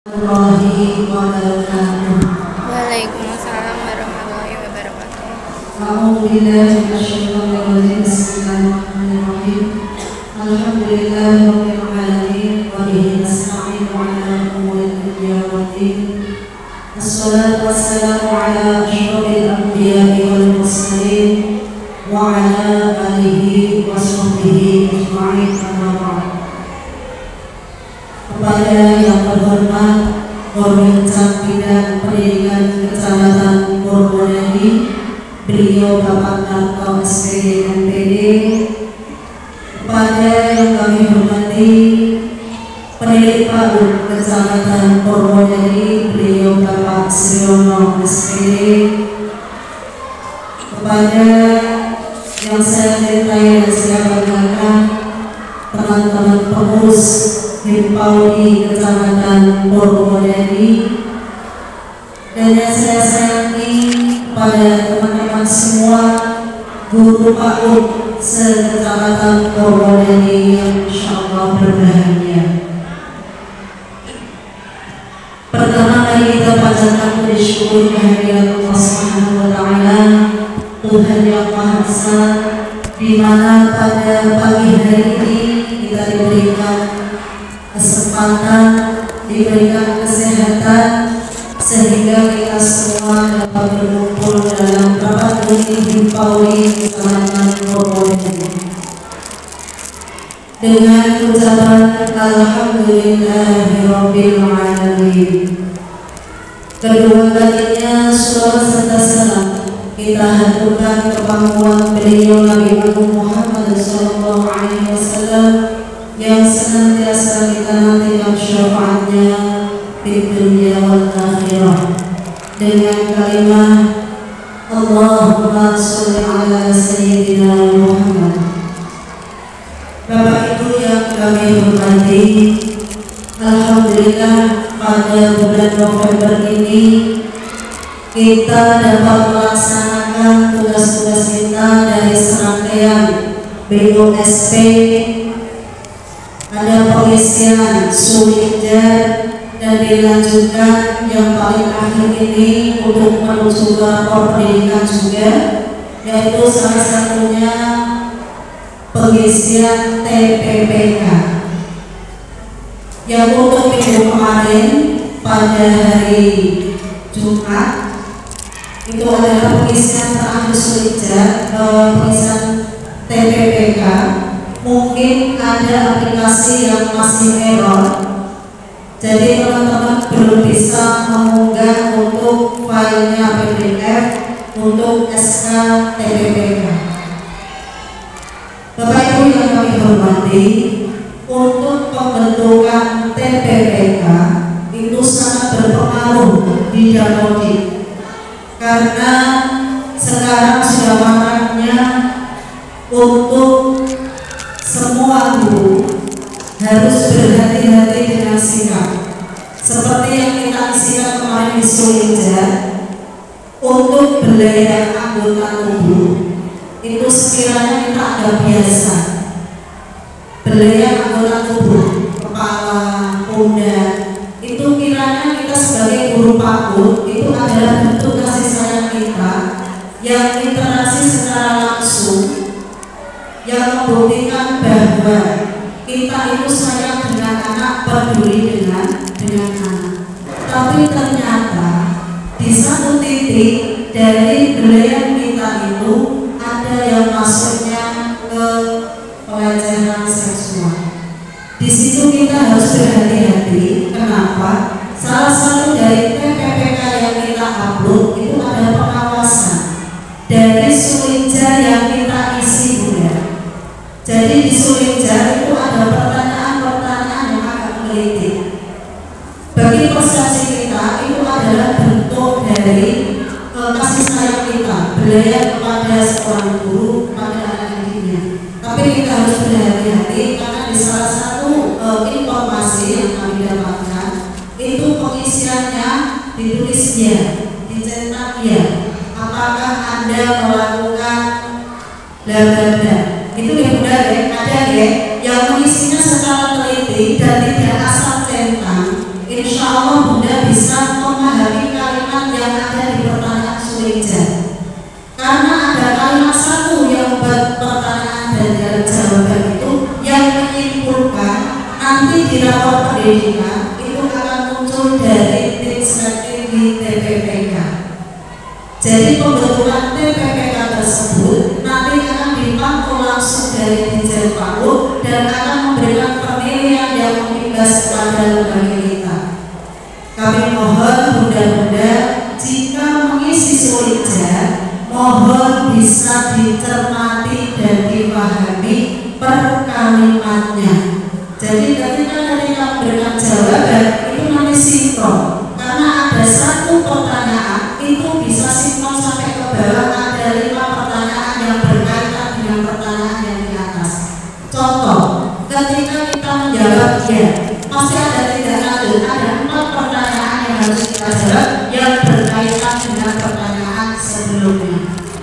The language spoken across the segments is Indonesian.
Warahmatullahi wabarakatuh. Waalaikumsalam warahmatullahi wabarakatuh. A'udzu billahi minasyaitonir rajim. Bismillahirrahmanirrahim. Alhamdulillahirabbil alamin wa bihi nasta'inu 'ala umuril dunya waddin. Wassalatu wassalamu 'ala asyrofil anbiya'i wal mursalin wa 'ala alihi wa sahbihi ajma'in. Amma ba'd. Kepada yang terhormat Korwinsa Bidang Pendidikan Kecamatan Purwodadi, beliau Bapak Narto SPD MPD. Kepada yang kami hormati Pendidik PAUD Kecamatan Purwodadi, beliau Bapak Sriono SPD. Kepada yang saya cintai dan saya banggakan teman-teman pengurus Himpaudi Kecamatan Purwodadi, dan yang saya sayangi pada teman-teman semua guru PAUD se-Kecamatan Purwodadi yang insyaallah berbahagia. Pertama kali kita panjatkan puji syukur kehadirat Allah Subhanahu wa taala, Tuhan yang Maha Esa, di mana pada pagi hari ini kita diberikan kesempatan, diberikan kesehatan, sehingga kita semua dapat berkumpul dalam rapat ini Himpaudi Kecamatan Purwodadi dengan ucapan Alhamdulillahirabbil alamin. Kedua kalinya salawat serta salam kita haturkan ke pangkuan beliau Nabi Agung Muhammad sallallahu alaihi wasallam yang senantiasa kita nantikan syafaatnya di dunia wal akhirah dengan kalimat Allahumma sholli ala sayyidina Muhammad. Bapak Ibu yang kami hormati, alhamdulillah pada bulan November ini kita dapat melaksanakan tugas-tugas kita dari serangkaian BOSP. Ada pengisian Sulitjar dan dilanjutkan yang paling akhir ini untuk menuju ke pendidikan juga, yaitu salah satunya pengisian TPPK yang untuk minggu kemarin pada hari Jumat itu adalah pengisian terakhir Sulitjar, pengisian TPPK. Mungkin ada aplikasi yang masih error, jadi teman-teman belum bisa mengunggah untuk filenya PDF untuk SK TPPK. Bapak Ibu yang kami hormati, untuk pembentukan TPPK itu sangat berpengaruh di Danaudik, karena sekarang sudah maraknya untuk semua guru harus berhati-hati dengan sikap. Seperti yang kita isikan kemarin di Sulitjar, untuk belanja anggota tubuh itu sekiranya kita agak biasa. Belanja anggota tubuh, kepala, pundak, itu kiranya kita sebagai guru PAUD itu adalah bentuk kasih sayang kita yang interaksi secara langsung, yang membuktikan bahwa kita itu sayang dengan anak, peduli dengan anak. Tapi ternyata di satu titik dari belayan kita itu ada yang masuknya ke pelecehan seksual. Di situ kita harus berhati-hati. Kenapa? Salah satu dari TPPK yang kita upload itu ada pengawasan dari Sulitjar yang kita isi juga. Jadi di Sulitjar itu ada pertanyaan-pertanyaan yang agak menggelitik. Bagi persepsi kita itu adalah bentuk dari kasih sayang kita, belajar kepada seorang guru, kepada anak didiknya. Tapi kita harus berhati-hati karena di salah satu informasi yang kami dapatkan itu pengisiannya ditulis ya, dicetak ya. Apakah Anda melakukan bla-bla-bla? Itu ya benar ya, ada ya yang mengisinya secara teliti dan tidak asal centang. Insya Allah Bunda bisa memahami kalimat yang ada di pertanyaan Sulaiman. Karena ada kalimat satu yang membuat pertanyaan dan jawaban itu yang menyimpulkan nanti di rapor pendidikan itu akan muncul dari tim strategi TPPK. Jadi pembentukan TPPK tersebut nanti akan dipantau langsung dari Dirjen PAUD dan akan memberikan penilaian yang mengimbas kepada lembaga kita. Kami mohon Bunda-Bunda jika mengisi Sulaiman, mohon bisa dicermati dan dipahami per kalimatnya. Jadi ketika memberikan jawaban itu nanti sinkron, karena ada satu pertanyaan itu bisa sinkron sampai ke bawah, ada 5 pertanyaan yang berkaitan dengan pertanyaan yang di atas. Contoh, ketika kita menjawab ya, pasti ada tidak lanjut, ada 4 pertanyaan yang harus kita jawab yang berkaitan dengan pertanyaan sebelumnya.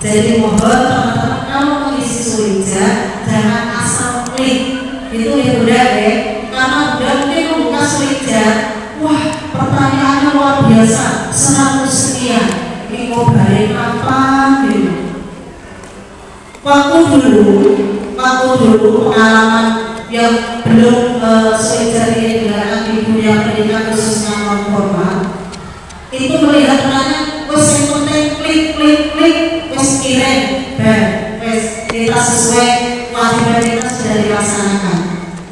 Jadi mohon teman-teman kalau mengisi Sulaiman jangan asal klik itu ya Bunda ya, karena Bunda mungkin membuka Sulaiman, wah pertanyaannya luar biasa 100 sekian, ini mau balik kapan gitu. Waktu dulu pengalaman yang belum Sulaiman ini dilakukan di dunia pendidikan khususnya non formal itu melihat pertanyaan, wes yang penting klik wes kirim wes kita sesuai kewajiban kita sudah dilaksanakan.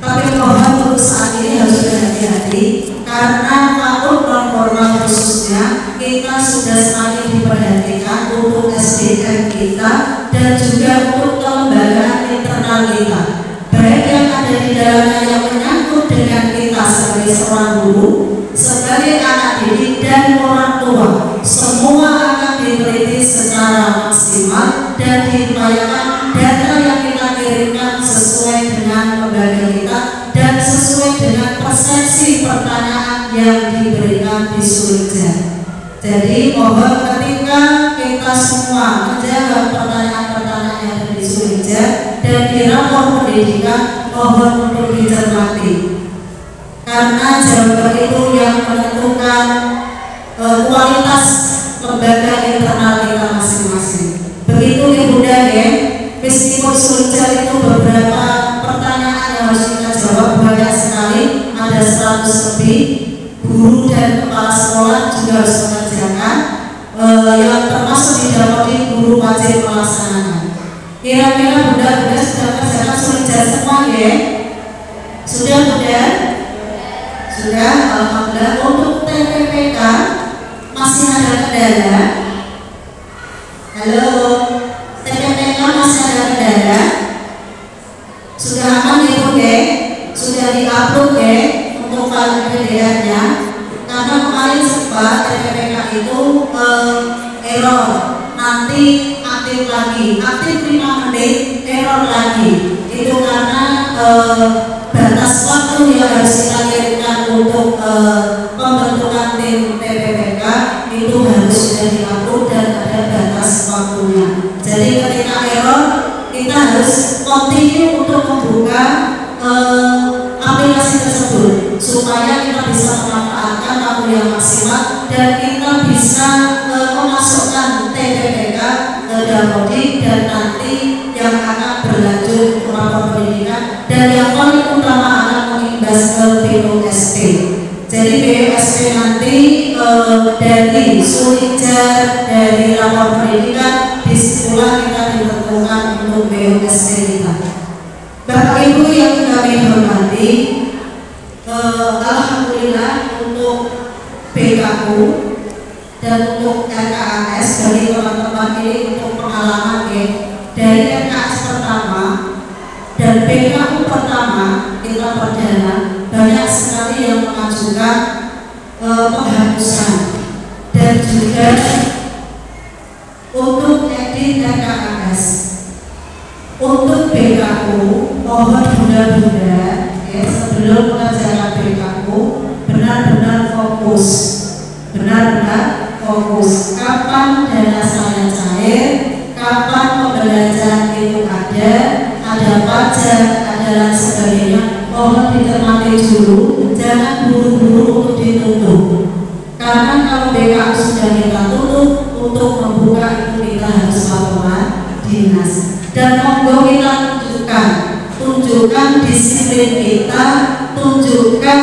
Tapi mohon untuk saat ini harus berhati-hati karena PAUD non formal khususnya kita sudah semakin diperhatikan untuk SDM kita dan juga untuk kelembagaan internal kita, baik yang ada di dalamnya yang menyangkut dengan kita sebagai seorang guru, sebagai anak didik dan orang tua. Semua akan diteliti secara maksimal dan diupayakan data yang kita kirimkan sesuai dengan lembaga kita dan sesuai dengan persepsi pertanyaan yang diberikan di Sulaiman. Jadi mohon ketika kita semua menjawab pertanyaan-pertanyaan yang ada di Sulaiman dan di rapor pendidikan, mohon untuk dicermati karena jawaban itu yang menentukan kualitas lembaga internal kita masing-masing. Begitu ya Bunda ya, meskipun Sulaiman itu beberapa pertanyaan yang harus kita jawab banyak sekali, ada 100 lebih, guru dan kepala sekolah juga harus mengerjakan, yang termasuk di dalam guru wajib melaksanakan. Kira-kira Bunda sudah mengerjakan Sulaiman semua ya? Sudah Bunda? Sudah, alhamdulillah. Untuk TPPK masih ada kendala? Halo, TPPK masih ada kendala? Sudah aman ya Bunda? Sudah diupload ya untuk file PDF-nya? Karena kemarin sempat TPPK itu error, nanti aktif lagi, aktif 5 menit, error lagi. Itu karena batas waktu yang harus kita kirimkan untuk pembentukan tim TPPK itu harus sudah diupload dan ada batas waktunya. Jadi ketika error kita harus continue untuk membuka aplikasi tersebut supaya kita bisa memanfaatkan waktu yang maksimal dan kita bisa memasukkan TPPK ke downloading dan nanti yang akan berlanjut ke rapor pendidikan dan yang paling utama akan mengimbas ke BUSP. Jadi BUSP nanti dari Sulaiman dari rapor pendidikan disitulah kita ditentukan untuk BUSP kita. Bapak Ibu yang kami hormati, alhamdulillah untuk BKU dan untuk RKAS dari teman-teman ini untuk pengalaman ya, dari RKAS pertama dan BKU pertama kita perdana banyak sekali yang mengajukan penghapusan dan juga untuk edit RKAS. Untuk BKU mohon Bunda-Bunda ya, sebelum mengerjakan BKU benar-benar fokus, kapan dana saya cair, kapan pembelajaran itu ada pajak, ada lain sebagainya, mohon dicermati dulu, jangan buru-buru untuk ditutup. Karena kalau BKU sudah kita tutup, untuk membuka itu kita harus laporan dinas. Dan monggo kita tunjukkan disiplin kita, tunjukkan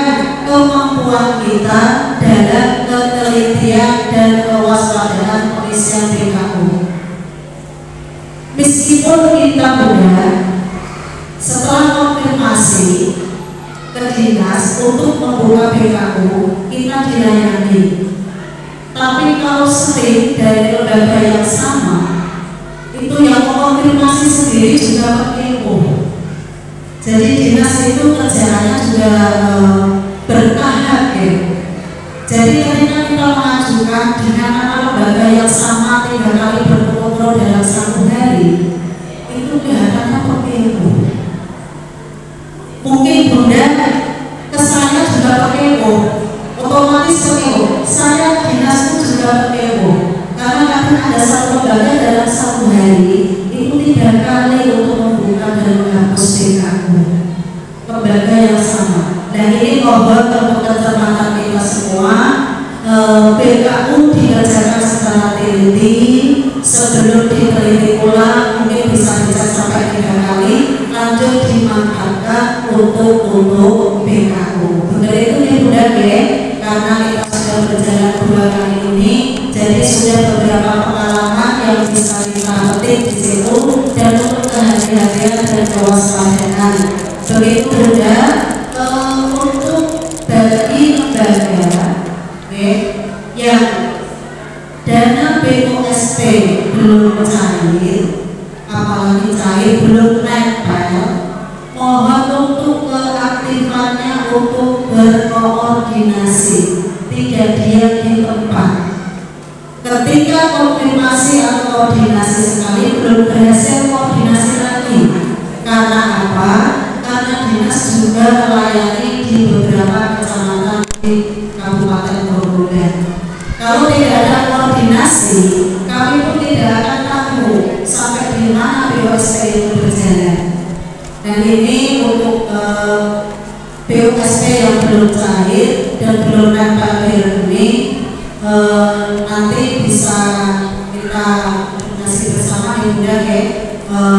kemampuan kita dalam ketelitian dan kewaspadaan pengisian BKU. Meskipun kita mudah, setelah konfirmasi ke dinas untuk membuka BKU, kita dilayani. Tapi kalau sering dari lembaga yang sama, itu yang mengonfirmasi sendiri juga berkepo. Jadi dinas itu kerjanya juga bertahap ya. Jadi ketika kita mengajukan dengan lembaga yang sama 3 kali berkontrol dalam 1 hari, itu kelihatannya berkepo. Mungkin Bunda kesannya juga berkepo, otomatis berkepo. Saya dinasku juga berkepo, karena akan ada 1 lembaga dalam 1 hari itu 3 kali untuk membuka dan menghapus BKU lembaga yang sama. Dan ini mohon untuk kecermatan kita semua, BKU dikerjakan secara teliti. Sebelum diteliti ulang, mungkin bisa dicek sampai 3 kali, lanjut dimanfaatkan untuk BKU. Benar itu ya Bunda ya, karena kita sudah berjalan 2 kali ini, jadi sudah beberapa pengalaman yang bisa kita petik di situ dan untuk kehati-hatian dan kewaspadaan. Begitu Bunda. Untuk bagi lembaga yang dana BOSP belum cair, apalagi cair belum nempel, mohon untuk keaktifannya untuk berkoordinasi, tidak diam di tempat. Ketika konfirmasi atau koordinasi sekali belum berhasil, koordinasi lagi. Karena apa? Karena dinas juga melayani di beberapa kecamatan di Kabupaten Bogor. Kalau tidak ada koordinasi, kami pun tidak akan tahu sampai di mana BOSP itu berjalan. Dan ini untuk BOSP yang belum cair dan belum nempel ini, nanti bisa kita koordinasi bersama ya Bunda ya.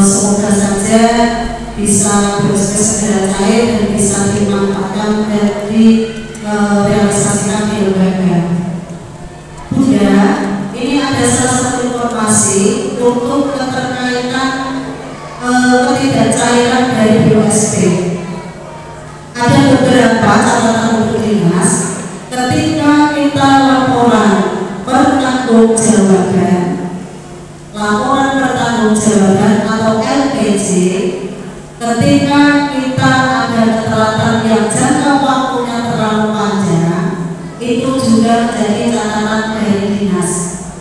Semoga saja bisa BOSP segera cair dan bisa dimanfaatkan dan direalisasikan di lembaga. Bunda, ini ada salah satu informasi untuk keterkaitan ketidakcairan dari BOSP. Ada beberapa catatan untuk dinas. Ketika kita laporan pertanggungjawaban atau LPJ, ketika kita ada keterlambatan yang jangka waktunya terlalu panjang, itu juga menjadi catatan dari dinas.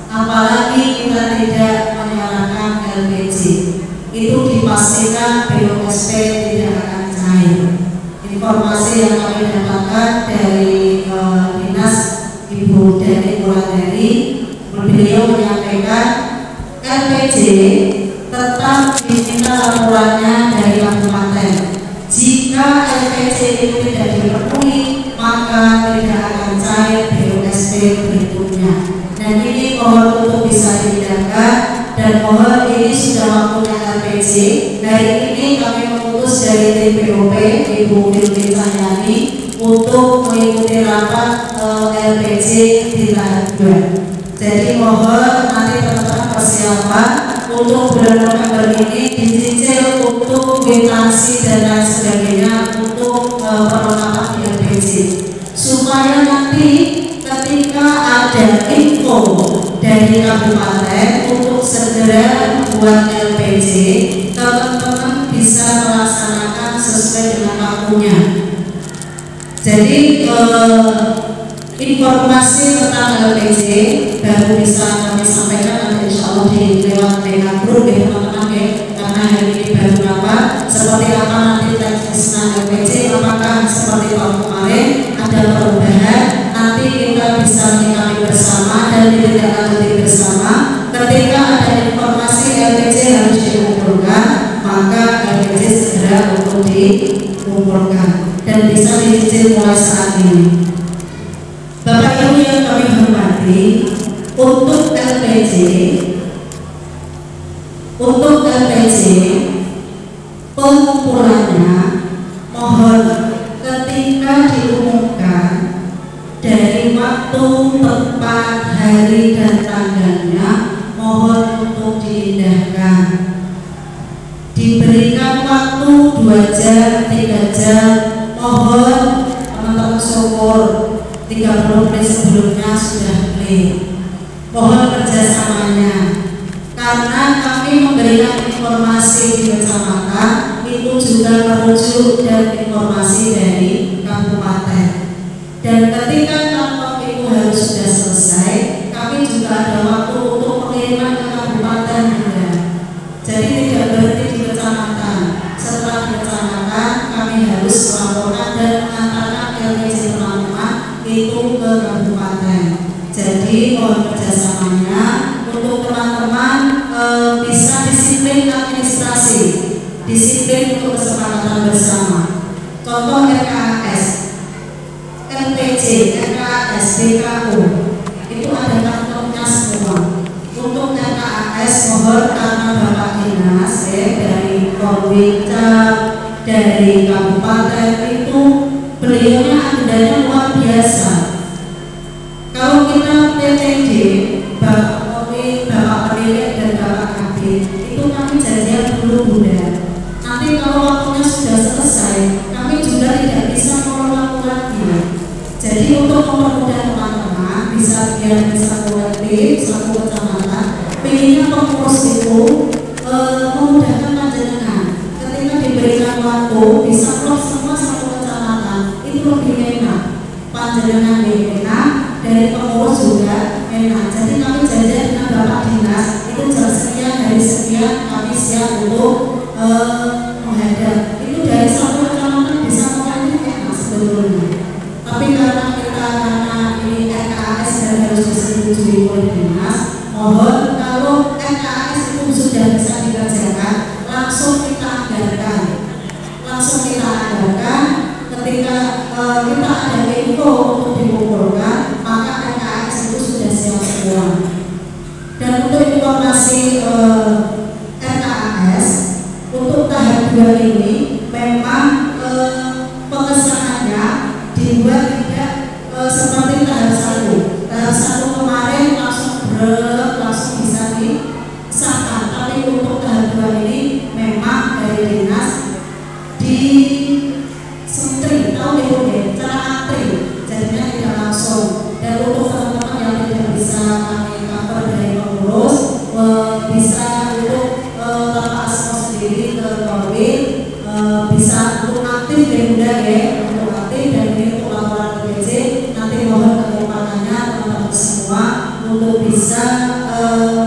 Apalagi kita tidak menyerahkan LPJ, itu dipastikan BOSP tidak akan cair. Informasi yang kami dapatkan dari dinas Ibu Dani Wulandari, beliau menyampaikan LPJ tetap diminta laporannya dari kabupaten. Jika LPJ itu tidak dipenuhi, maka tidak akan cair BOSP berikutnya. Dan ini mohon untuk bisa ditinggalkan, dan mohon ini sudah waktunya LPJ. Hari ini kami mengutus dari tim BOP Ibu Wilmi Cahyani untuk mengikuti rapat LPJ di tahap 2. Jadi mohon nanti teman-teman persiapan untuk bulan November ini dicicil untuk kwitansi dan lain sebagainya untuk perlengkapan di LPJ, supaya nanti ketika ada info dari kabupaten untuk segera membuat LPJ, teman-teman bisa melaksanakan sesuai dengan waktunya. Jadi informasi tentang LPJ baru bisa kami sampaikan nanti insya Allah di lewat WA group ya teman-teman ya, karena hari ini baru rapat. Seperti apa nanti teknisnya LPJ, apakah seperti tahun kemarin ada perubahan, nanti kita bisa menyikapi bersama dan ditindaklanjuti bersama. Ketika ada informasi LPJ harus dikumpulkan, maka LPJ segera untuk dikumpulkan dan bisa dicicil mulai saat ini. Bapak Ibu yang kami lagi untuk LPJ pengumpulannya mohon ketika diumumkan dari waktu, tempat, hari dan tanggalnya mohon untuk diindahkan. Diberikan waktu 2 jam, 3 jam, mohon teman-teman syukur 30 menit sebelumnya sudah clear. Mohon kerjasamanya, karena kami memberikan informasi di kecamatan itu juga merujuk dan informasi dari kabupaten. Dan ketika kantor itu harus sudah selesai, kami juga ada waktu untuk pengiriman ke kabupaten juga. Jadi tidak berhenti di kecamatan. Setelah di kecamatan, kami harus melaporkan dan mengantarkan LPJ teman-teman itu ke kabupaten. Jadi mohon kerjasamanya untuk teman-teman bisa disiplin administrasi, disiplin untuk kesepakatan bersama. Contoh RKAS, LPJ, RKAS, BKU itu ada kantornya semua. Untuk RKAS mohon karena Bapak Dinas dari Korwita, dari kabupaten itu beliaunya agendanya luar biasa. Kalau kita PTD, Bapak Korwita, Bapak Pemilik dan Bapak Kabit itu kami janjian dulu Bunda. Nanti kalau waktunya sudah selesai, kami juga tidak bisa mengulang lagi. Jadi untuk mempermudah teman-teman bisa biar bisa kolektif satu kecamatan, pengennya pengurus itu memudahkan panjenengan. Ketika diberikan waktu bisa keluar semua satu kecamatan, itu lebih enak. Panjenengan lebih enak, dari pengurus juga enak. Jadi kami janjian dengan Bapak Dinas itu jam sekian hari sekian kami siap untuk menghadap. Itu dari satu kecamatan bisa kolektif enak sebetulnya. Tapi karena ini RKAS dan harus disetujui oleh Dinas, mohon kalau RKAS itu sudah bisa dikerjakan, langsung kita anggarkan. Ketika kita ada info untuk dikumpulkan, maka RKAS itu sudah siap semua. Dan untuk informasi RKAS untuk tahap 2 ini memang pengesahannya dibuat tidak seperti tahap 1. Tahap 1 kemarin langsung bisa disahkan, tapi untuk tahap 2 ini memang dari Dinas di sentri, tahu itu ya, cara antri, jadinya tidak langsung. Dan untuk teman-teman yang tidak bisa kami cover dari pengurus, bisa untuk Bapak Asmo sendiri ke Korwil, bisa untuk aktif ya Bunda ya.